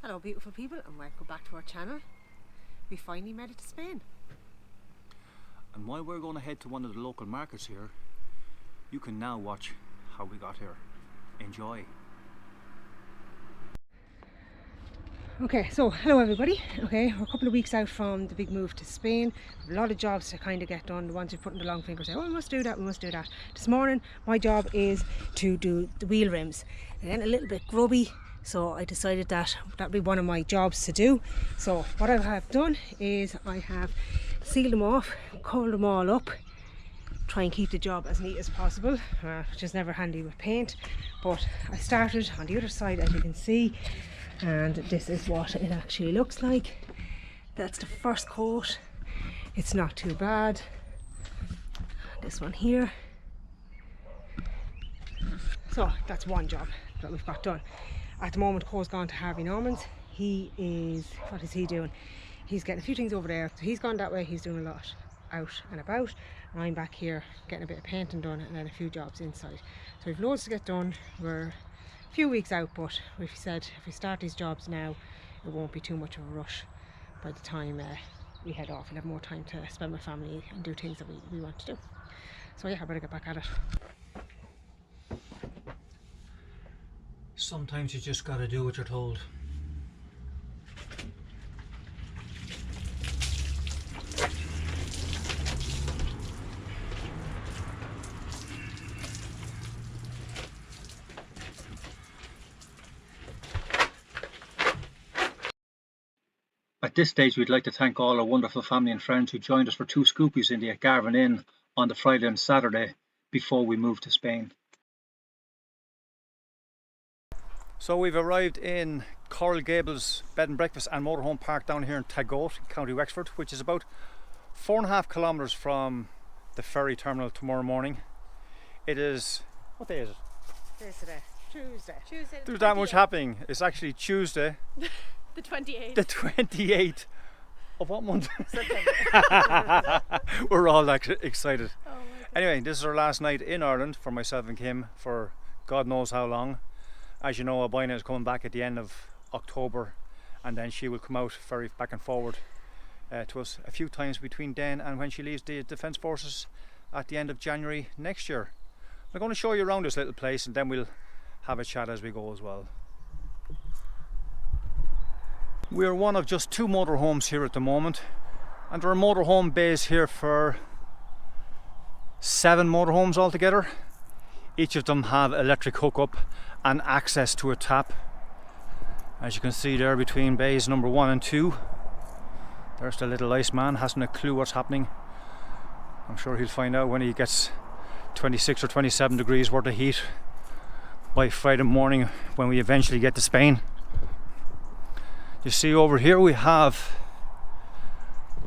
Hello beautiful people and welcome back to our channel. We finally made it to Spain. And while we're going to head to one of the local markets here, you can now watch how we got here. Enjoy. Okay, so hello everybody. Okay, we're a couple of weeks out from the big move to Spain. A lot of jobs to kind of get done. The ones who put in the long finger say, oh, we must do that, we must do that. This morning my job is to do the wheel rims. They're getting a little bit grubby, so I decided that that'd be one of my jobs to do. So what I have done is I have sealed them off, covered them all up, try and keep the job as neat as possible, which is never handy with paint. But I started on the other side, as you can see, and this is what it actually looks like. That's the first coat. It's not too bad. This one here. So that's one job that we've got done. At the moment, Cole's gone to Harvey Norman's. He is, what is he doing? He's getting a few things over there. So he's gone that way, he's doing a lot out and about. And I'm back here getting a bit of painting done and then a few jobs inside. So we've loads to get done. We're a few weeks out, but we said if we start these jobs now, it won't be too much of a rush by the time we head off. We'll have more time to spend with family and do things that we want to do. So yeah, I better get back at it. Sometimes you just gotta do what you're told. At this stage, we'd like to thank all our wonderful family and friends who joined us for 2 scoopies in the Garvan Inn on the Friday and Saturday before we moved to Spain. So we've arrived in Coral Gables Bed and Breakfast and Motorhome Park down here in Tagore, County Wexford, which is about 4.5 kilometres from the ferry terminal tomorrow morning. It is, what day is it? This today, Tuesday. There's that much happening. It's actually Tuesday. The 28th. The 28th of what month? We're all excited. Oh my God. Anyway, this is our last night in Ireland for myself and Kim for God knows how long. As you know, Albina is coming back at the end of October, and then she will come out ferry back and forward to us a few times between then and when she leaves the Defence Forces at the end of January next year. I'm going to show you around this little place and then we'll have a chat as we go as well. We're one of just 2 motorhomes here at the moment, and there are motorhome bays here for 7 motorhomes altogether. Each of them have electric hookup and access to a tap. As you can see there between bays number 1 and 2, there's the little Iceman, hasn't a clue what's happening. I'm sure he'll find out when he gets 26 or 27 degrees worth of heat by Friday morning when we eventually get to Spain. You see over here we have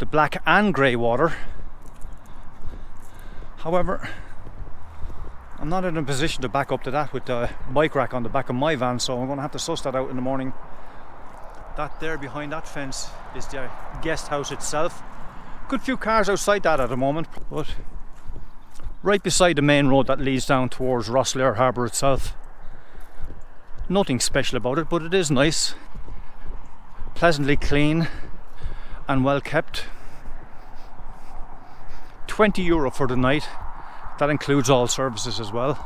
the black and grey water. However, I'm not in a position to back up to that with the bike rack on the back of my van, so I'm going to have to suss that out in the morning. That there behind that fence is the guest house itself. Good few cars outside that at the moment, but right beside the main road that leads down towards Rosslare Harbour itself. Nothing special about it, but it is nice. Pleasantly clean and well kept. €20 for the night. That includes all services as well.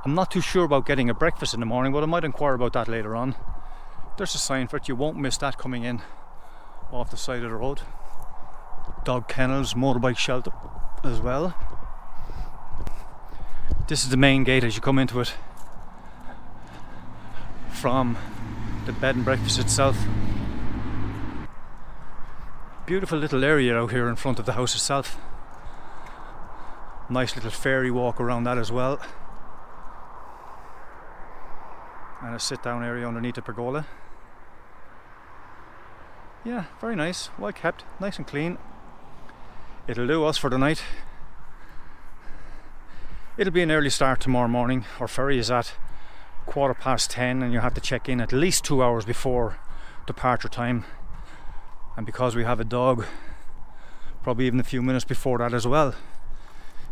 I'm not too sure about getting a breakfast in the morning, but I might inquire about that later on. There's a sign for it, you won't miss that coming in off the side of the road. Dog kennels, motorbike shelter as well. This is the main gate as you come into it from the bed and breakfast itself. Beautiful little area out here in front of the house itself. Nice little fairy walk around that as well. And a sit down area underneath the pergola. Yeah, very nice, well kept, nice and clean. It'll do us for the night. It'll be an early start tomorrow morning. Our ferry is at 10:15 and you have to check in at least 2 hours before departure time. And because we have a dog, probably even a few minutes before that as well,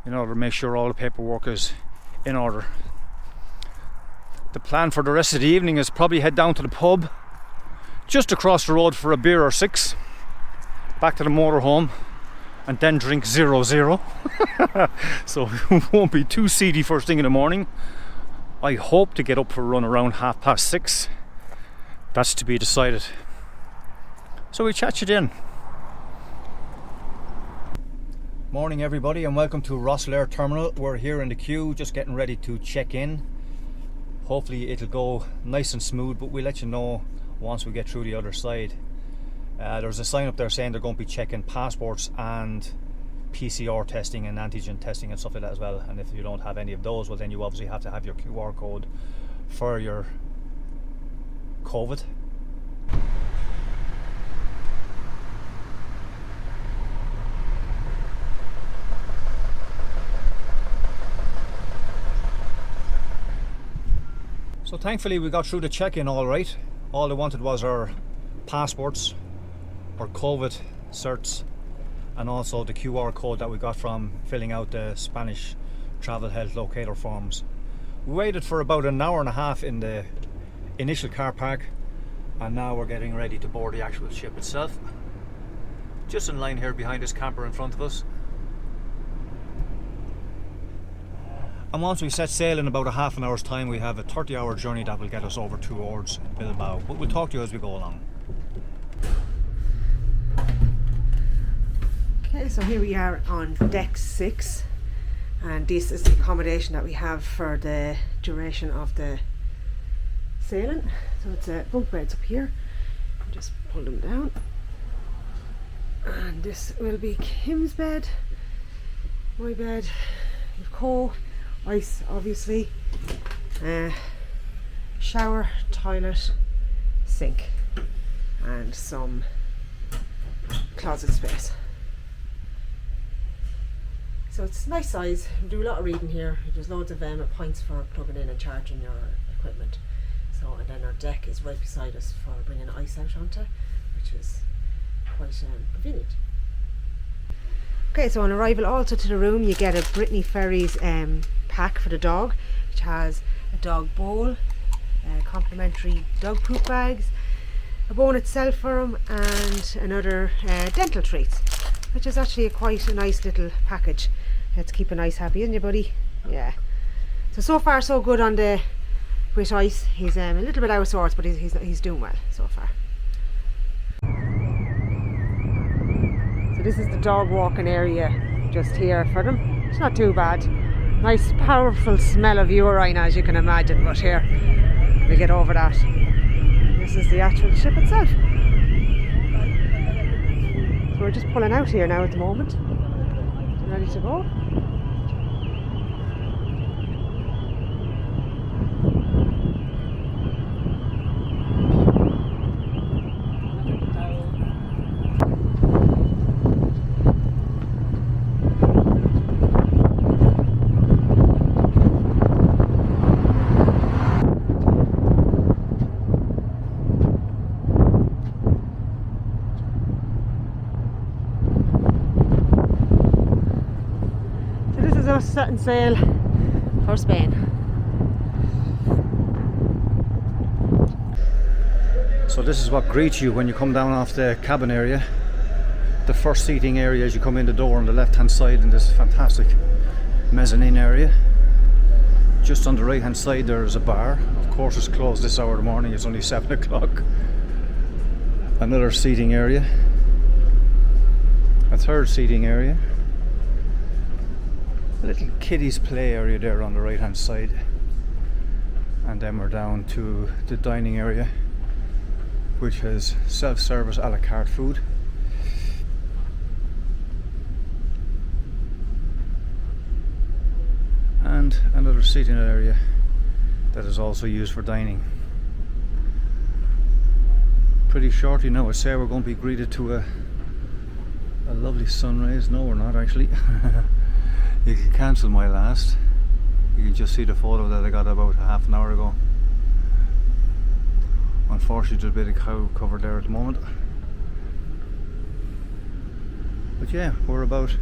in order to make sure all the paperwork is in order. The plan for the rest of the evening is probably head down to the pub, just across the road for a beer or six, back to the motorhome, and then drink 0-0. So it won't be too seedy first thing in the morning. I hope to get up for a run around 6:30. That's to be decided. So we'll chat you then. Morning everybody, and welcome to Rosslare Terminal. We're here in the queue, just getting ready to check in. Hopefully it'll go nice and smooth, but we'll let you know once we get through the other side. There's a sign up there saying they're going to be checking passports and PCR testing and antigen testing and stuff like that as well. And if you don't have any of those, well then you obviously have to have your QR code for your COVID. So thankfully we got through the check-in all right. All they wanted was our passports, our COVID certs, and also the QR code that we got from filling out the Spanish travel health locator forms. We waited for about an hour and a half in the initial car park, and now we're getting ready to board the actual ship itself. Just in line here behind this camper in front of us. And once we set sail in about a half an hour's time, we have a 30-hour journey that will get us over towards Bilbao. But we'll talk to you as we go along. Okay, so here we are on deck 6, and this is the accommodation that we have for the duration of the sailing. So it's bunk beds up here. Just pull them down, and this will be Kim's bed, my bed, Co, ice obviously, shower, toilet, sink, and some closet space. So it's a nice size. We do a lot of reading here. There's loads of points for plugging in and charging your equipment. So, and then our deck is right beside us for bringing ice out onto, which is quite convenient. Okay, so on arrival also to the room you get a Brittany Ferries pack for the dog, which has a dog bowl, complimentary dog poop bags, a bone itself for him, and another dental treats, which is actually quite a nice little package to keep a nice happy, isn't you, buddy? Yeah. So far so good on the Brit Ice. He's a little bit out of sorts, but he's doing well so far. So this is the dog walking area just here for them. It's not too bad. Nice powerful smell of urine, as you can imagine, but here we get over that. This is the actual ship itself. So we're just pulling out here now at the moment. Ready to go. Setting sail for Spain. So this is what greets you when you come down off the cabin area. The first seating area as you come in the door on the left hand side in this fantastic mezzanine area. Just on the right hand side there's a bar. Of course it's closed this hour of the morning, it's only 7 o'clock. Another seating area. A third seating area. A little kiddies play area there on the right hand side, and then we're down to the dining area, which has self-service a la carte food. And another seating area that is also used for dining. Pretty shortly now I'd say we're going to be greeted to a lovely sunrise. No, we're not actually. You can cancel my last. You can just see the photo that I got about half an hour ago. Unfortunately there's a bit of cow cover there at the moment. But yeah, we're about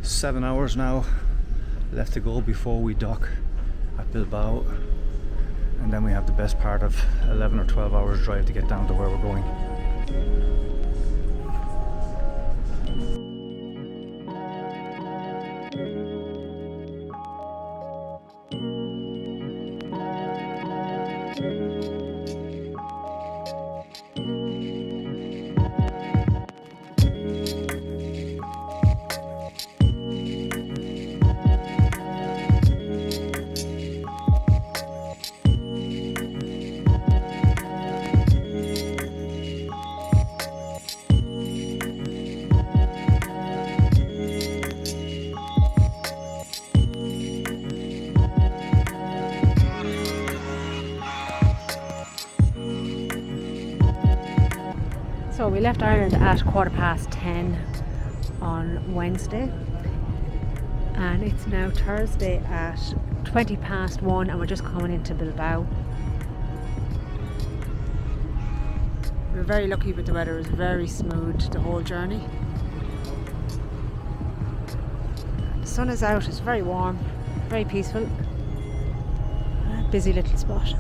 7 hours now left to go before we dock at Bilbao. And then we have the best part of 11 or 12 hours drive to get down to where we're going. So we left Ireland at 10:15 on Wednesday, and it's now Thursday at 1:20, and we're just coming into Bilbao. We were very lucky with the weather. It was very smooth the whole journey. The sun is out, it's very warm, very peaceful. A busy little spot.